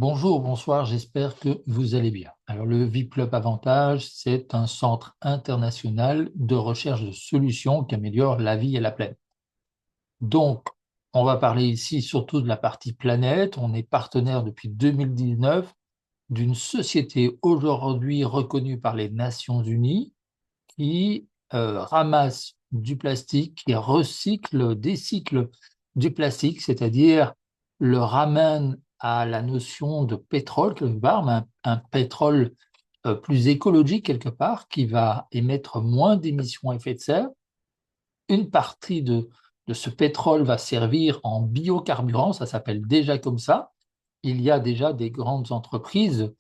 Bonjour, bonsoir, j'espère que vous allez bien. Alors, le VIP Avantage, c'est un centre international de recherche de solutions qui améliorent la vie et la planète. Donc, on va parler ici surtout de la partie planète. On est partenaire depuis 2019 d'une société aujourd'hui reconnue par les Nations Unies qui ramasse du plastique, qui recycle, décycle du plastique, c'est-à-dire le ramène à la notion de pétrole quelque part, mais un pétrole plus écologique quelque part, qui va émettre moins d'émissions à effet de serre. Une partie de ce pétrole va servir en biocarburant, ça s'appelle déjà comme ça. Il y a déjà des grandes entreprises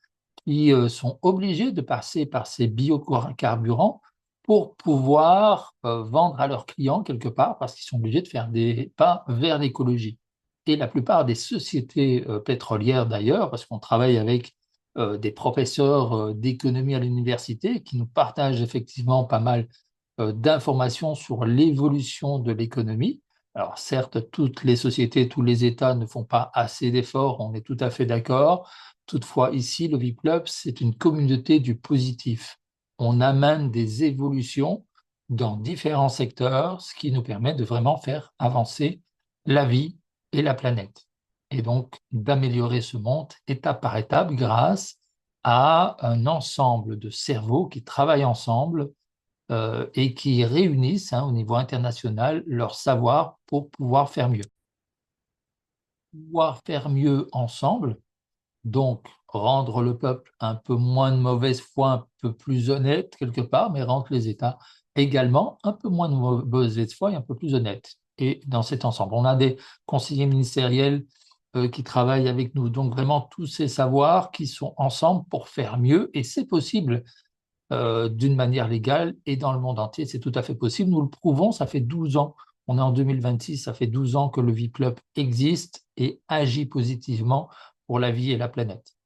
qui sont obligés de passer par ces biocarburants pour pouvoir vendre à leurs clients quelque part, parce qu'ils sont obligés de faire des pas vers l'écologie. Et la plupart des sociétés pétrolières d'ailleurs, parce qu'on travaille avec des professeurs d'économie à l'université qui nous partagent effectivement pas mal d'informations sur l'évolution de l'économie. Alors certes, toutes les sociétés, tous les États ne font pas assez d'efforts, on est tout à fait d'accord. Toutefois, ici, le VIP Club, c'est une communauté du positif. On amène des évolutions dans différents secteurs, ce qui nous permet de vraiment faire avancer la vie et la planète. Et donc d'améliorer ce monde étape par étape grâce à un ensemble de cerveaux qui travaillent ensemble et qui réunissent au niveau international leur savoir pour pouvoir faire mieux. Pouvoir faire mieux ensemble, donc rendre le peuple un peu moins de mauvaise foi, un peu plus honnête quelque part, mais rendre les États également un peu moins de mauvaise foi et un peu plus honnêtes. Et dans cet ensemble, on a des conseillers ministériels qui travaillent avec nous. Donc vraiment tous ces savoirs qui sont ensemble pour faire mieux, et c'est possible d'une manière légale et dans le monde entier. C'est tout à fait possible. Nous le prouvons, ça fait 12 ans. On est en 2026, ça fait 12 ans que le V-Club existe et agit positivement pour la vie et la planète.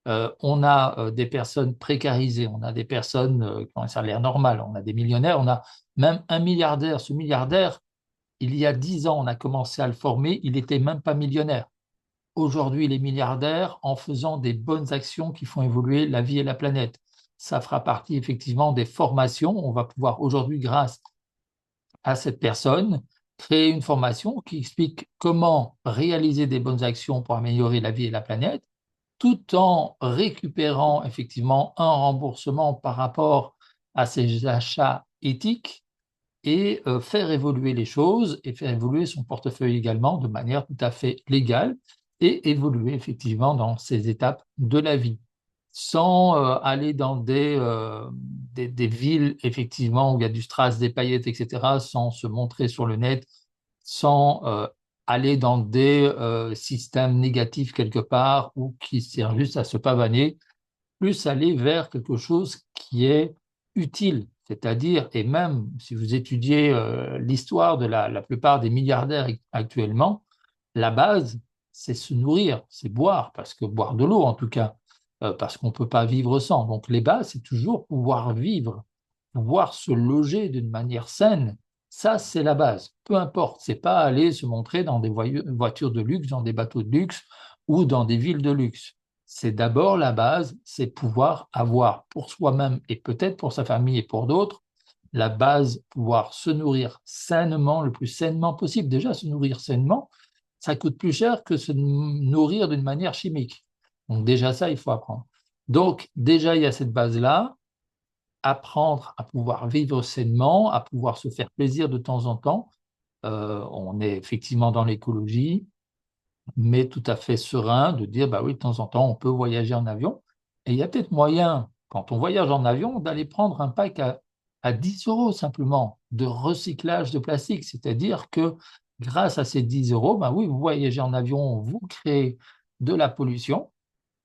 On a des personnes précarisées, on a des personnes qui ont un salaire normal, on a des millionnaires, on a même un milliardaire. Ce milliardaire, il y a 10 ans, on a commencé à le former, il n'était même pas millionnaire. Aujourd'hui, les milliardaires en faisant des bonnes actions qui font évoluer la vie et la planète. Ça fera partie effectivement des formations. On va pouvoir aujourd'hui, grâce à cette personne, créer une formation qui explique comment réaliser des bonnes actions pour améliorer la vie et la planète, tout en récupérant effectivement un remboursement par rapport à ses achats éthiques et faire évoluer les choses et faire évoluer son portefeuille également de manière tout à fait légale et évoluer effectivement dans ces étapes de la vie sans aller dans des villes effectivement où il y a du strass, des paillettes, etc., sans se montrer sur le net, sans aller dans des systèmes négatifs quelque part ou qui servent juste à se pavaner, plus aller vers quelque chose qui est utile. C'est-à-dire, et même si vous étudiez l'histoire de la plupart des milliardaires actuellement, la base, c'est se nourrir, c'est boire, parce que boire de l'eau en tout cas, parce qu'on ne peut pas vivre sans. Donc les bases, c'est toujours pouvoir vivre, pouvoir se loger d'une manière saine. Ça, c'est la base. Peu importe, c'est pas aller se montrer dans des voitures de luxe, dans des bateaux de luxe ou dans des villes de luxe. C'est d'abord la base, c'est pouvoir avoir pour soi-même et peut-être pour sa famille et pour d'autres, la base, pouvoir se nourrir sainement, le plus sainement possible. Déjà, se nourrir sainement, ça coûte plus cher que se nourrir d'une manière chimique. Donc déjà ça, il faut apprendre. Donc déjà, il y a cette base-là, apprendre à pouvoir vivre sainement, à pouvoir se faire plaisir de temps en temps. On est effectivement dans l'écologie, mais tout à fait serein de dire, bah oui, de temps en temps, on peut voyager en avion. Et il y a peut-être moyen, quand on voyage en avion, d'aller prendre un pack à 10 euros simplement de recyclage de plastique. C'est-à-dire que grâce à ces 10 euros, bah oui, vous voyagez en avion, vous créez de la pollution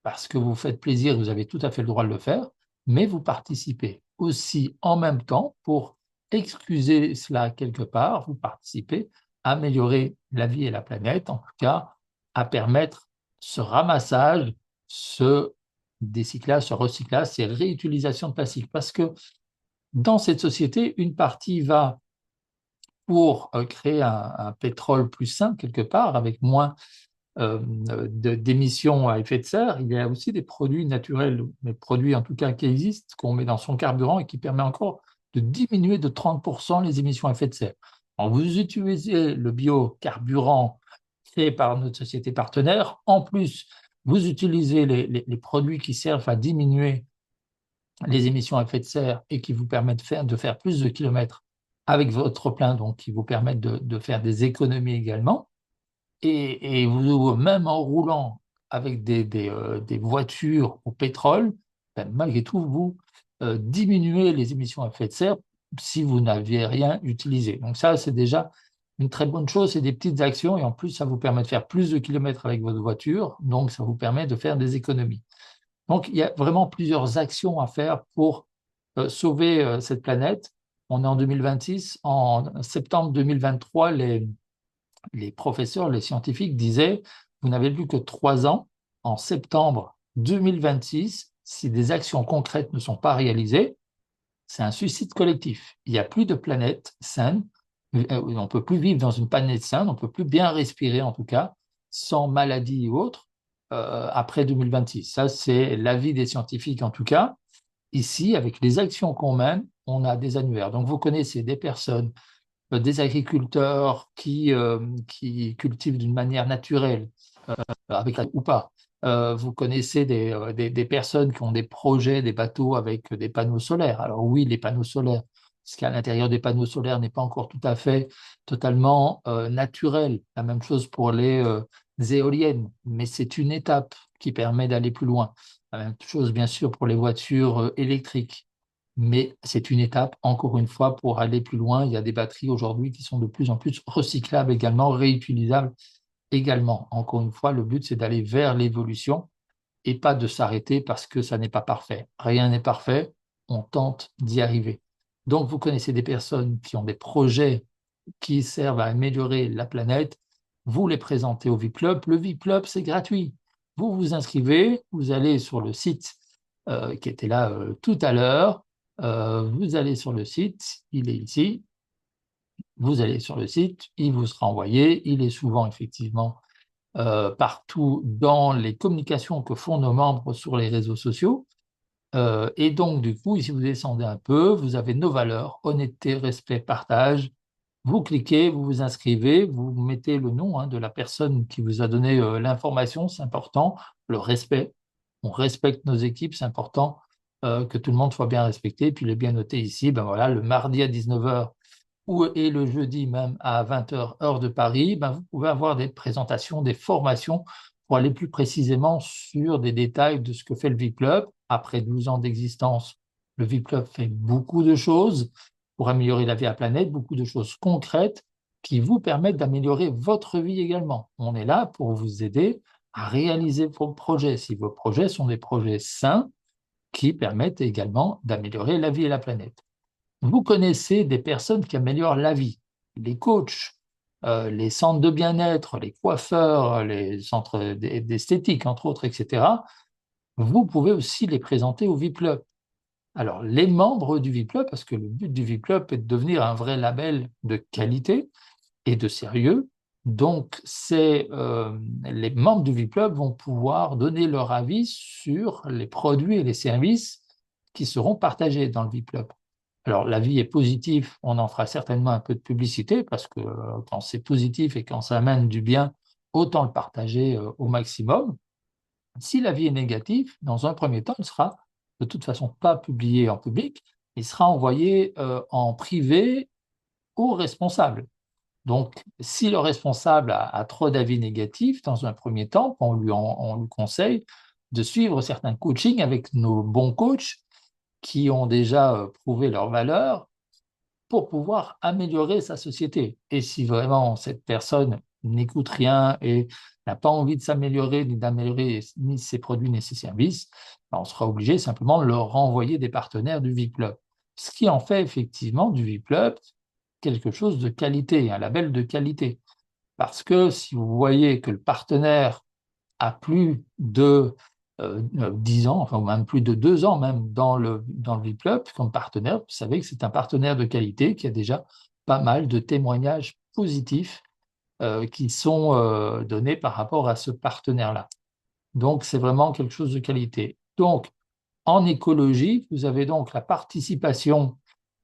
parce que vous faites plaisir, vous avez tout à fait le droit de le faire, mais vous participez aussi en même temps pour excuser cela quelque part, vous participez à améliorer la vie et la planète, en tout cas à permettre ce ramassage, ce décyclage, ce recyclage, ces réutilisations de plastique. Parce que dans cette société, une partie va pour créer un pétrole plus sain quelque part, avec moins d'émissions à effet de serre, il y a aussi des produits naturels, des produits en tout cas qui existent, qu'on met dans son carburant et qui permet encore de diminuer de 30% les émissions à effet de serre. Alors, vous utilisez le biocarburant créé par notre société partenaire, en plus, vous utilisez les produits qui servent à diminuer les émissions à effet de serre et qui vous permettent de faire plus de kilomètres avec votre plein, donc qui vous permettent de faire des économies également. Et vous, même en roulant avec des voitures au pétrole, ben, malgré tout, vous diminuez les émissions à effet de serre si vous n'aviez rien utilisé. Donc ça, c'est déjà une très bonne chose, c'est des petites actions et en plus, ça vous permet de faire plus de kilomètres avec votre voiture, donc ça vous permet de faire des économies. Donc il y a vraiment plusieurs actions à faire pour sauver cette planète. On est en 2026, en septembre 2023, les professeurs, les scientifiques disaient, vous n'avez plus que 3 ans, en septembre 2026, si des actions concrètes ne sont pas réalisées, c'est un suicide collectif. Il n'y a plus de planète saine, on ne peut plus vivre dans une planète saine, on ne peut plus bien respirer en tout cas, sans maladie ou autre, après 2026. Ça, c'est l'avis des scientifiques en tout cas. Ici, avec les actions qu'on mène, on a des annuaires. Donc, vous connaissez des personnes des agriculteurs qui cultivent d'une manière naturelle, avec ou pas. Vous connaissez des personnes qui ont des projets, des bateaux avec des panneaux solaires. Alors oui, les panneaux solaires, ce qu'il y a à l'intérieur des panneaux solaires n'est pas encore tout à fait totalement naturel. La même chose pour les éoliennes, mais c'est une étape qui permet d'aller plus loin. La même chose, bien sûr, pour les voitures électriques. Mais c'est une étape, encore une fois, pour aller plus loin. Il y a des batteries aujourd'hui qui sont de plus en plus recyclables également, réutilisables également. Encore une fois, le but, c'est d'aller vers l'évolution et pas de s'arrêter parce que ça n'est pas parfait. Rien n'est parfait, on tente d'y arriver. Donc, vous connaissez des personnes qui ont des projets qui servent à améliorer la planète, vous les présentez au VIP Club. Le VIP Club, c'est gratuit. Vous vous inscrivez, vous allez sur le site qui était là tout à l'heure. Vous allez sur le site, il est ici. Vous allez sur le site, il vous sera envoyé. Il est souvent effectivement partout dans les communications que font nos membres sur les réseaux sociaux. Et donc, du coup, si vous descendez un peu, vous avez nos valeurs, honnêteté, respect, partage. Vous cliquez, vous vous inscrivez, vous mettez le nom de la personne qui vous a donné l'information, c'est important. Le respect, on respecte nos équipes, c'est important que tout le monde soit bien respecté. Puis il est bien noté ici, ben voilà, le mardi à 19h et le jeudi même à 20h, heure de Paris, ben vous pouvez avoir des présentations, des formations pour aller plus précisément sur des détails de ce que fait le VIP-Club. Après 12 ans d'existence, le VIP-Club fait beaucoup de choses pour améliorer la vie à la planète, beaucoup de choses concrètes qui vous permettent d'améliorer votre vie également. On est là pour vous aider à réaliser vos projets, si vos projets sont des projets sains qui permettent également d'améliorer la vie et la planète. Vous connaissez des personnes qui améliorent la vie, les coachs, les centres de bien-être, les coiffeurs, les centres d'esthétique, entre autres, etc. Vous pouvez aussi les présenter au VIP Club. Alors, les membres du VIP Club, parce que le but du VIP Club est de devenir un vrai label de qualité et de sérieux, donc les membres du VIP Club vont pouvoir donner leur avis sur les produits et les services qui seront partagés dans le VIP Club. Alors, l'avis est positif, on en fera certainement un peu de publicité parce que quand c'est positif et quand ça amène du bien, autant le partager au maximum. Si l'avis est négatif, dans un premier temps, il sera de toute façon pas publié en public, il sera envoyé en privé au responsable. Donc, si le responsable a trop d'avis négatifs, dans un premier temps, on lui conseille de suivre certains coachings avec nos bons coachs qui ont déjà prouvé leur valeur pour pouvoir améliorer sa société. Et si vraiment cette personne n'écoute rien et n'a pas envie de s'améliorer, ni d'améliorer ni ses produits, ni ses services, ben, on sera obligé simplement de leur renvoyer des partenaires du VIP Club. Ce qui en fait effectivement du VIP Club quelque chose de qualité, un label de qualité. Parce que si vous voyez que le partenaire a plus de 10 ans, enfin même plus de 2 ans même dans le VIP Club comme partenaire, vous savez que c'est un partenaire de qualité qui a déjà pas mal de témoignages positifs qui sont donnés par rapport à ce partenaire-là. Donc, c'est vraiment quelque chose de qualité. Donc, en écologie, vous avez donc la participation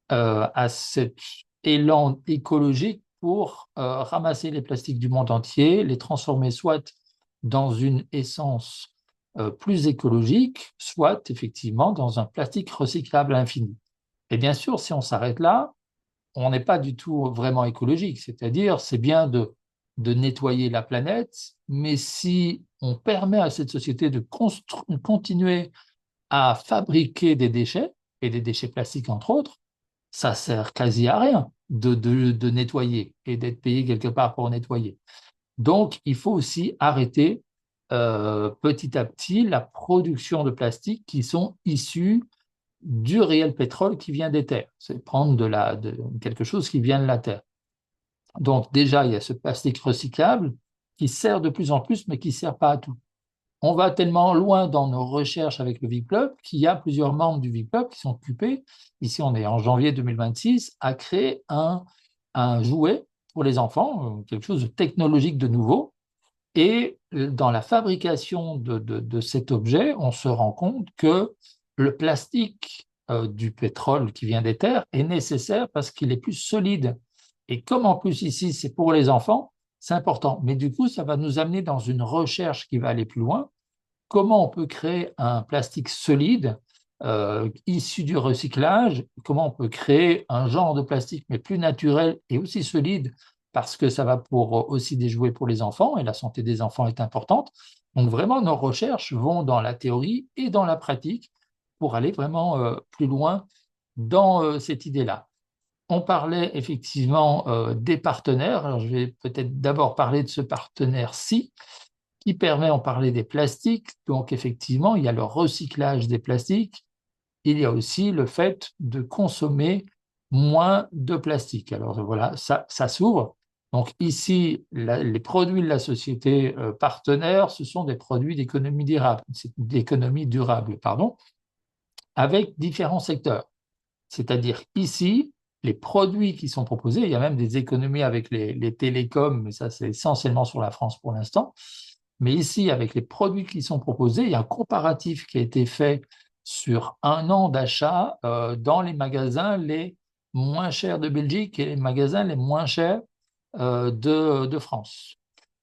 à cet élan écologique pour ramasser les plastiques du monde entier, les transformer soit dans une essence plus écologique, soit effectivement dans un plastique recyclable à l'infini. Et bien sûr, si on s'arrête là, on n'est pas du tout vraiment écologique, c'est-à-dire c'est bien de nettoyer la planète, mais si on permet à cette société de continuer à fabriquer des déchets, et des déchets plastiques entre autres, ça sert quasi à rien de nettoyer et d'être payé quelque part pour nettoyer. Donc, il faut aussi arrêter petit à petit la production de plastique qui sont issus du réel pétrole qui vient des terres. C'est prendre quelque chose qui vient de la terre. Donc, déjà, il y a ce plastique recyclable qui sert de plus en plus, mais qui ne sert pas à tout. On va tellement loin dans nos recherches avec le VIP-Club qu'il y a plusieurs membres du VIP-Club qui sont occupés, ici on est en janvier 2026, à créer un jouet pour les enfants, quelque chose de technologique de nouveau. Et dans la fabrication de cet objet, on se rend compte que le plastique du pétrole qui vient des terres est nécessaire parce qu'il est plus solide. Et comme en plus ici c'est pour les enfants, c'est important. Mais du coup, ça va nous amener dans une recherche qui va aller plus loin. Comment on peut créer un plastique solide issu du recyclage? Comment on peut créer un genre de plastique mais plus naturel et aussi solide parce que ça va pour aussi des jouets pour les enfants et la santé des enfants est importante. Donc vraiment, nos recherches vont dans la théorie et dans la pratique pour aller vraiment plus loin dans cette idée-là. On parlait effectivement des partenaires. Alors, je vais peut-être d'abord parler de ce partenaire-ci qui permet, on parlait des plastiques, donc effectivement, il y a le recyclage des plastiques, il y a aussi le fait de consommer moins de plastique. Alors voilà, ça s'ouvre. Donc ici, les produits de la société partenaire, ce sont des produits d'économie durable, pardon, avec différents secteurs. C'est-à-dire ici, les produits qui sont proposés, il y a même des économies avec les télécoms, mais ça c'est essentiellement sur la France pour l'instant. Mais ici, avec les produits qui sont proposés, il y a un comparatif qui a été fait sur un an d'achat dans les magasins les moins chers de Belgique et les magasins les moins chers de France.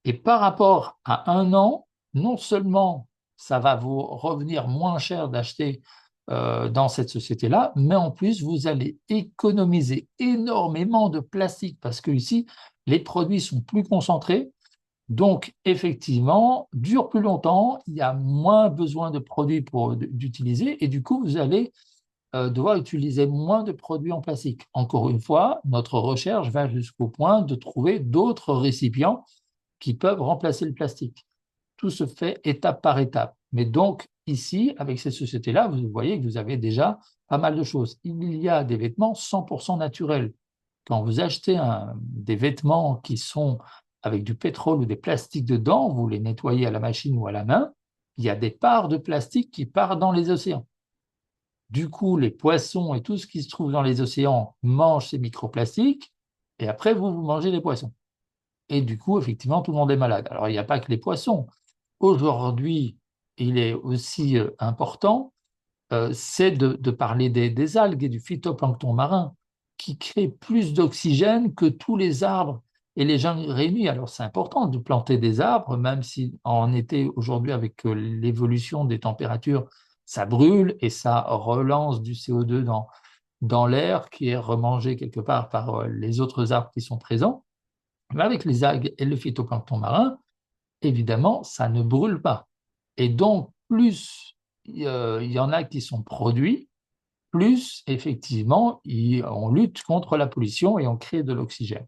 Et par rapport à un an, non seulement ça va vous revenir moins cher d'acheter dans cette société-là, mais en plus, vous allez économiser énormément de plastique parce que ici, les produits sont plus concentrés. Donc, effectivement, dure plus longtemps, il y a moins besoin de produits d'utiliser et du coup, vous allez devoir utiliser moins de produits en plastique. Encore une fois, notre recherche va jusqu'au point de trouver d'autres récipients qui peuvent remplacer le plastique. Tout se fait étape par étape. Mais donc, ici, avec ces sociétés-là, vous voyez que vous avez déjà pas mal de choses. Il y a des vêtements 100% naturels. Quand vous achetez des vêtements qui sont avec du pétrole ou des plastiques dedans, vous les nettoyez à la machine ou à la main, il y a des parts de plastique qui partent dans les océans. Du coup, les poissons et tout ce qui se trouve dans les océans mangent ces microplastiques et après, vous mangez les poissons. Et du coup, effectivement, tout le monde est malade. Alors, il n'y a pas que les poissons. Aujourd'hui, il est aussi important, c'est de parler des algues et du phytoplancton marin qui créent plus d'oxygène que tous les arbres et les gens réunis. Alors, c'est important de planter des arbres, même si en été, aujourd'hui, avec l'évolution des températures, ça brûle et ça relance du CO2 dans l'air qui est remangé quelque part par les autres arbres qui sont présents. Mais avec les algues et le phytoplancton marin, évidemment, ça ne brûle pas. Et donc, plus il y en a qui sont produits, plus effectivement, on lutte contre la pollution et on crée de l'oxygène.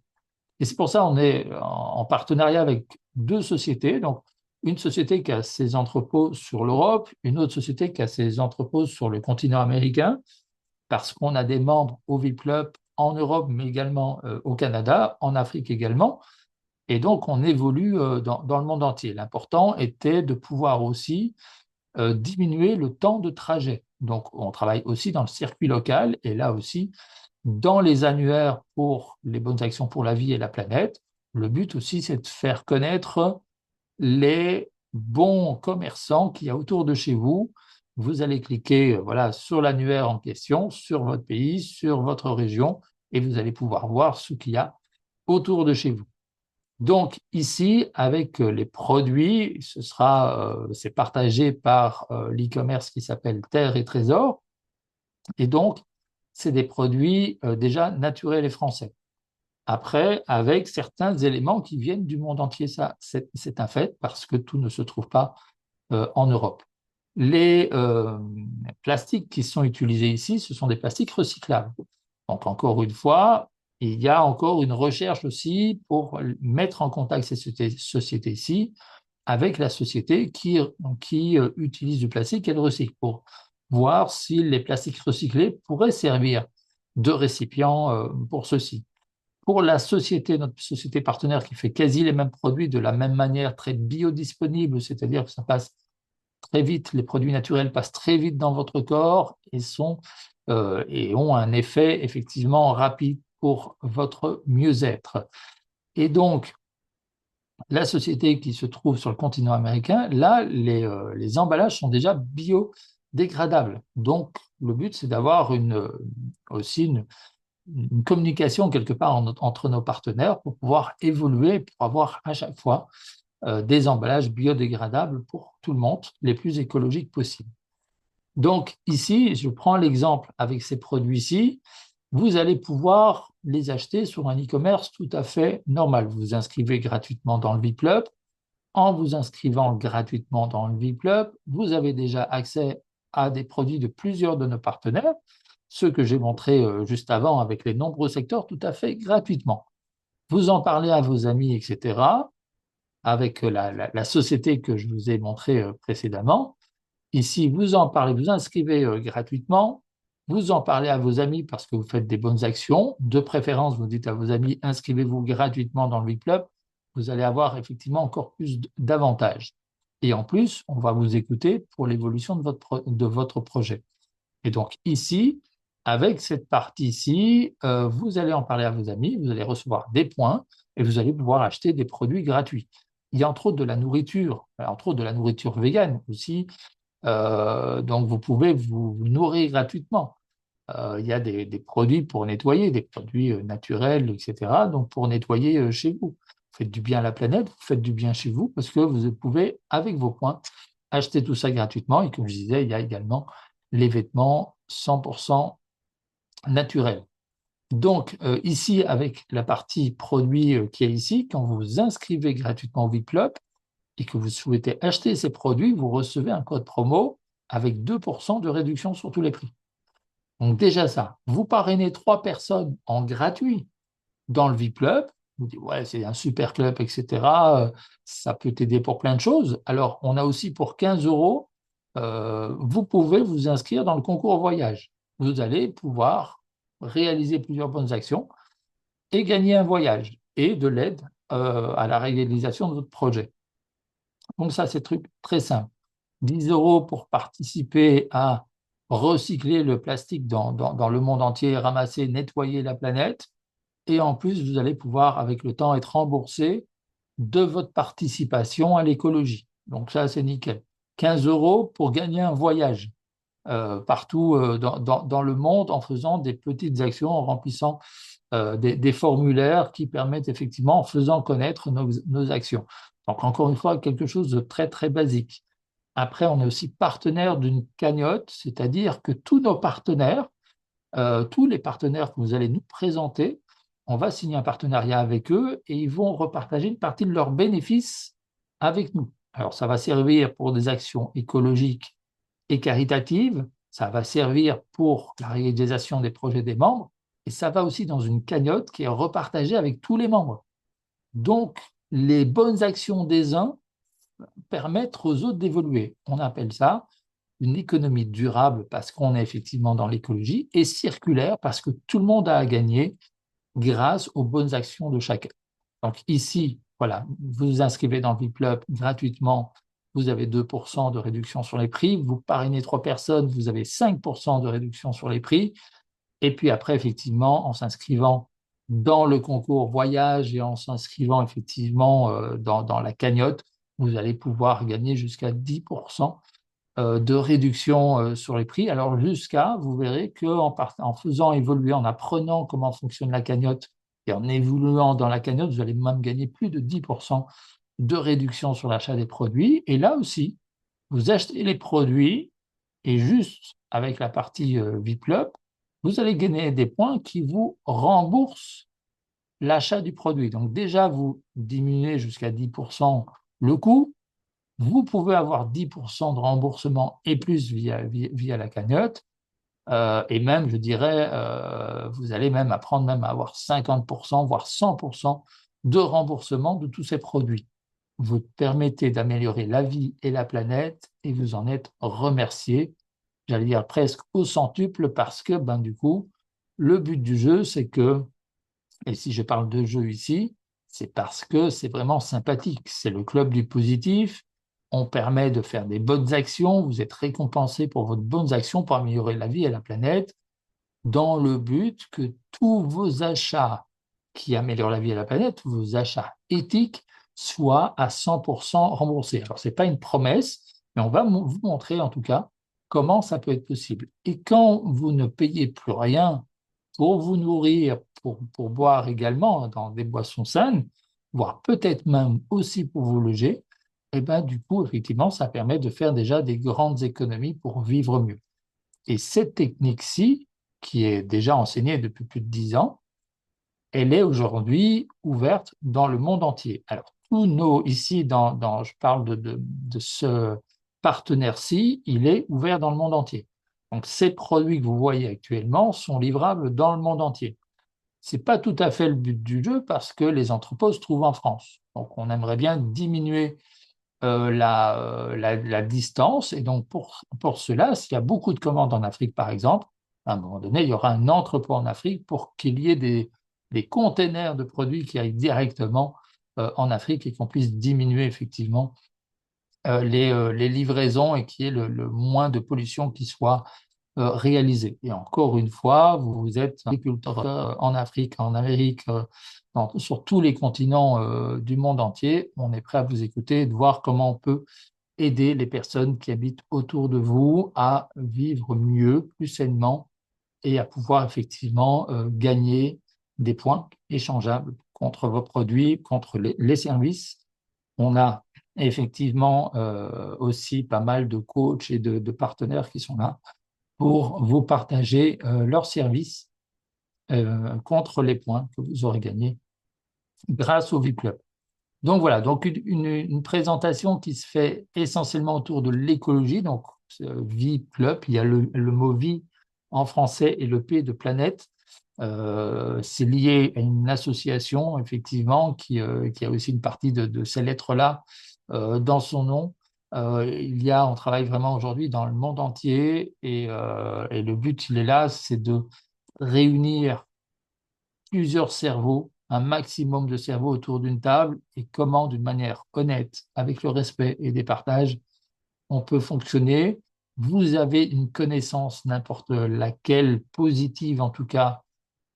Et c'est pour ça qu'on est en partenariat avec deux sociétés. Donc, une société qui a ses entrepôts sur l'Europe, une autre société qui a ses entrepôts sur le continent américain, parce qu'on a des membres au VIP Club en Europe, mais également au Canada, en Afrique également. Et donc, on évolue dans le monde entier. L'important était de pouvoir aussi diminuer le temps de trajet. Donc, on travaille aussi dans le circuit local et là aussi, dans les annuaires pour les bonnes actions pour la vie et la planète, Le but aussi, c'est de faire connaître les bons commerçants qu'il y a autour de chez vous. Vous allez cliquer voilà, sur l'annuaire en question, sur votre pays, sur votre région, et vous allez pouvoir voir ce qu'il y a autour de chez vous. Donc ici, avec les produits, c'est partagé par l'e-commerce qui s'appelle Terre et Trésor, et donc c'est des produits déjà naturels et français. Après, avec certains éléments qui viennent du monde entier, ça, c'est un fait parce que tout ne se trouve pas en Europe. Les plastiques qui sont utilisés ici, ce sont des plastiques recyclables. Donc, encore une fois, il y a encore une recherche aussi pour mettre en contact ces sociétés-ci avec la société qui utilise du plastique et le recycle pour voir si les plastiques recyclés pourraient servir de récipient pour ceux-ci. Pour la société, notre société partenaire qui fait quasi les mêmes produits de la même manière, très biodisponible, c'est-à-dire que ça passe très vite, les produits naturels passent très vite dans votre corps et ont un effet effectivement rapide pour votre mieux-être. Et donc, la société qui se trouve sur le continent américain, là, les emballages sont déjà biodégradables. Donc, le but, c'est d'avoir aussi une communication quelque part entre nos partenaires pour pouvoir évoluer, pour avoir à chaque fois des emballages biodégradables pour tout le monde, les plus écologiques possibles. Donc ici, je prends l'exemple avec ces produits-ci, vous allez pouvoir les acheter sur un e-commerce tout à fait normal. Vous vous inscrivez gratuitement dans le VipClub. En vous inscrivant gratuitement dans le VipClub, vous avez déjà accès à des produits de plusieurs de nos partenaires, ceux que j'ai montrés juste avant avec les nombreux secteurs, tout à fait gratuitement. Vous en parlez à vos amis, etc., avec la société que je vous ai montrée précédemment. Ici, vous en parlez, vous inscrivez gratuitement, vous en parlez à vos amis parce que vous faites des bonnes actions. De préférence, vous dites à vos amis, inscrivez-vous gratuitement dans le VipClub. Vous allez avoir effectivement encore plus d'avantages. Et en plus, on va vous écouter pour l'évolution de votre projet. Et donc ici, avec cette partie-ci, vous allez en parler à vos amis, vous allez recevoir des points et vous allez pouvoir acheter des produits gratuits. Il y a entre autres de la nourriture, entre autres de la nourriture végane aussi. Donc vous pouvez vous nourrir gratuitement. Il y a des produits pour nettoyer, des produits naturels, etc. Donc pour nettoyer chez vous. Vous faites du bien à la planète, vous faites du bien chez vous parce que vous pouvez, avec vos points, acheter tout ça gratuitement. Et comme je disais, il y a également les vêtements 100% naturels. Donc ici, avec la partie produits qui est ici, quand vous vous inscrivez gratuitement au VipClub et que vous souhaitez acheter ces produits, vous recevez un code promo avec 2% de réduction sur tous les prix. Donc déjà ça, vous parrainez 3 personnes en gratuit dans le VipClub, vous dites ouais c'est un super club, etc. Ça peut t'aider pour plein de choses. Alors on a aussi pour 15 euros, vous pouvez vous inscrire dans le concours voyage. Vous allez pouvoir réaliser plusieurs bonnes actions et gagner un voyage et de l'aide à la réalisation de votre projet. Donc ça c'est truc très simple. 10 euros pour participer à recycler le plastique dans le monde entier, ramasser, nettoyer la planète. Et en plus, vous allez pouvoir, avec le temps, être remboursé de votre participation à l'écologie. Donc ça, c'est nickel. 15 euros pour gagner un voyage partout dans le monde en faisant des petites actions, en remplissant des formulaires qui permettent effectivement, en faisant connaître nos actions. Donc encore une fois, quelque chose de très, très basique. Après, on est aussi partenaire d'une cagnotte, c'est-à-dire que tous nos partenaires, tous les partenaires que vous allez nous présenter, on va signer un partenariat avec eux et ils vont repartager une partie de leurs bénéfices avec nous. Alors, ça va servir pour des actions écologiques et caritatives, ça va servir pour la réalisation des projets des membres et ça va aussi dans une cagnotte qui est repartagée avec tous les membres. Donc, les bonnes actions des uns permettre aux autres d'évoluer. On appelle ça une économie durable parce qu'on est effectivement dans l'écologie et circulaire parce que tout le monde a à gagner grâce aux bonnes actions de chacun. Donc ici, voilà, vous vous inscrivez dans le VipClub gratuitement, vous avez 2% de réduction sur les prix, vous parrainez 3 personnes, vous avez 5% de réduction sur les prix, et puis après, effectivement, en s'inscrivant dans le concours voyage et en s'inscrivant effectivement dans la cagnotte, vous allez pouvoir gagner jusqu'à 10% de réduction sur les prix. Alors jusqu'à, vous verrez en faisant évoluer, en apprenant comment fonctionne la cagnotte et en évoluant dans la cagnotte, vous allez même gagner plus de 10% de réduction sur l'achat des produits. Et là aussi, vous achetez les produits et juste avec la partie VIPLUB, vous allez gagner des points qui vous remboursent l'achat du produit. Donc déjà, vous diminuez jusqu'à 10% le coût. Vous pouvez avoir 10% de remboursement et plus via la cagnotte. Et même, je dirais, vous allez même apprendre même à avoir 50%, voire 100% de remboursement de tous ces produits. Vous permettez d'améliorer la vie et la planète et vous en êtes remercié, j'allais dire presque au centuple, parce que ben, du coup, le but du jeu, c'est que, et si je parle de jeu ici, c'est parce que c'est vraiment sympathique. C'est le club du positif. On permet de faire des bonnes actions. Vous êtes récompensé pour votre bonnes actions pour améliorer la vie et la planète, dans le but que tous vos achats qui améliorent la vie et la planète, vos achats éthiques, soient à 100% remboursés. Alors, ce n'est pas une promesse, mais on va vous montrer en tout cas comment ça peut être possible. Et quand vous ne payez plus rien pour vous nourrir, pour boire également dans des boissons saines, voire peut-être même aussi pour vous loger, et ben, du coup, effectivement, ça permet de faire déjà des grandes économies pour vivre mieux. Et cette technique-ci, qui est déjà enseignée depuis plus de 10 ans, elle est aujourd'hui ouverte dans le monde entier. Alors, ici, je parle de ce partenaire-ci, il est ouvert dans le monde entier. Donc, ces produits que vous voyez actuellement sont livrables dans le monde entier. Ce n'est pas tout à fait le but du jeu parce que les entrepôts se trouvent en France. Donc, on aimerait bien diminuer la distance. Et donc, pour cela, s'il y a beaucoup de commandes en Afrique, par exemple, à un moment donné, il y aura un entrepôt en Afrique pour qu'il y ait des containers de produits qui aillent directement en Afrique et qu'on puisse diminuer effectivement les livraisons et qu'il y ait le moins de pollution qui soit réalisée. Et encore une fois, vous êtes agriculteur en Afrique, en Amérique, sur tous les continents du monde entier. On est prêt à vous écouter et de voir comment on peut aider les personnes qui habitent autour de vous à vivre mieux, plus sainement et à pouvoir effectivement gagner des points échangeables contre vos produits, contre les services. On a effectivement aussi pas mal de coachs et de partenaires qui sont là pour vous partager leurs services contre les points que vous aurez gagnés grâce au VIP-Club. Donc voilà, donc une présentation qui se fait essentiellement autour de l'écologie, donc vie club, il y a le mot vie en français et le P de planète. C'est lié à une association, effectivement, qui a aussi une partie de ces lettres-là dans son nom. On travaille vraiment aujourd'hui dans le monde entier et le but, il est là, c'est de réunir plusieurs cerveaux, un maximum de cerveaux autour d'une table et comment, d'une manière honnête, avec le respect et des partages, on peut fonctionner. Vous avez une connaissance, n'importe laquelle, positive en tout cas,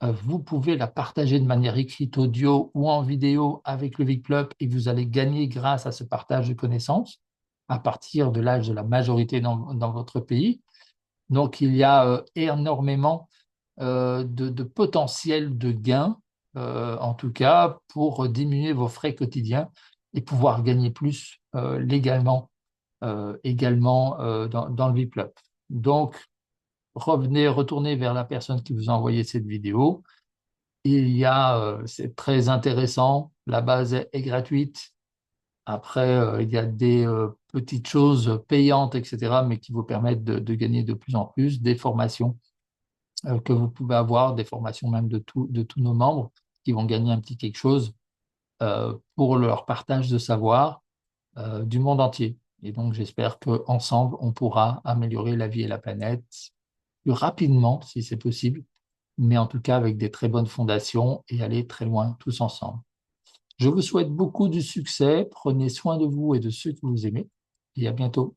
vous pouvez la partager de manière écrite, audio ou en vidéo avec le Vic Club et vous allez gagner grâce à ce partage de connaissances à partir de l'âge de la majorité dans votre pays. Donc, il y a énormément de potentiel de gains, en tout cas, pour diminuer vos frais quotidiens et pouvoir gagner plus légalement également dans le VIP-Club. Donc, retournez vers la personne qui vous a envoyé cette vidéo. C'est très intéressant, la base est gratuite. Après, il y a des petites choses payantes, etc., mais qui vous permettent de gagner de plus en plus, des formations que vous pouvez avoir, des formations même de tous nos membres qui vont gagner un petit quelque chose pour leur partage de savoir du monde entier. Et donc, j'espère qu'ensemble, on pourra améliorer la vie et la planète plus rapidement, si c'est possible, mais en tout cas avec des très bonnes fondations et aller très loin tous ensemble. Je vous souhaite beaucoup de succès, prenez soin de vous et de ceux que vous aimez, et à bientôt.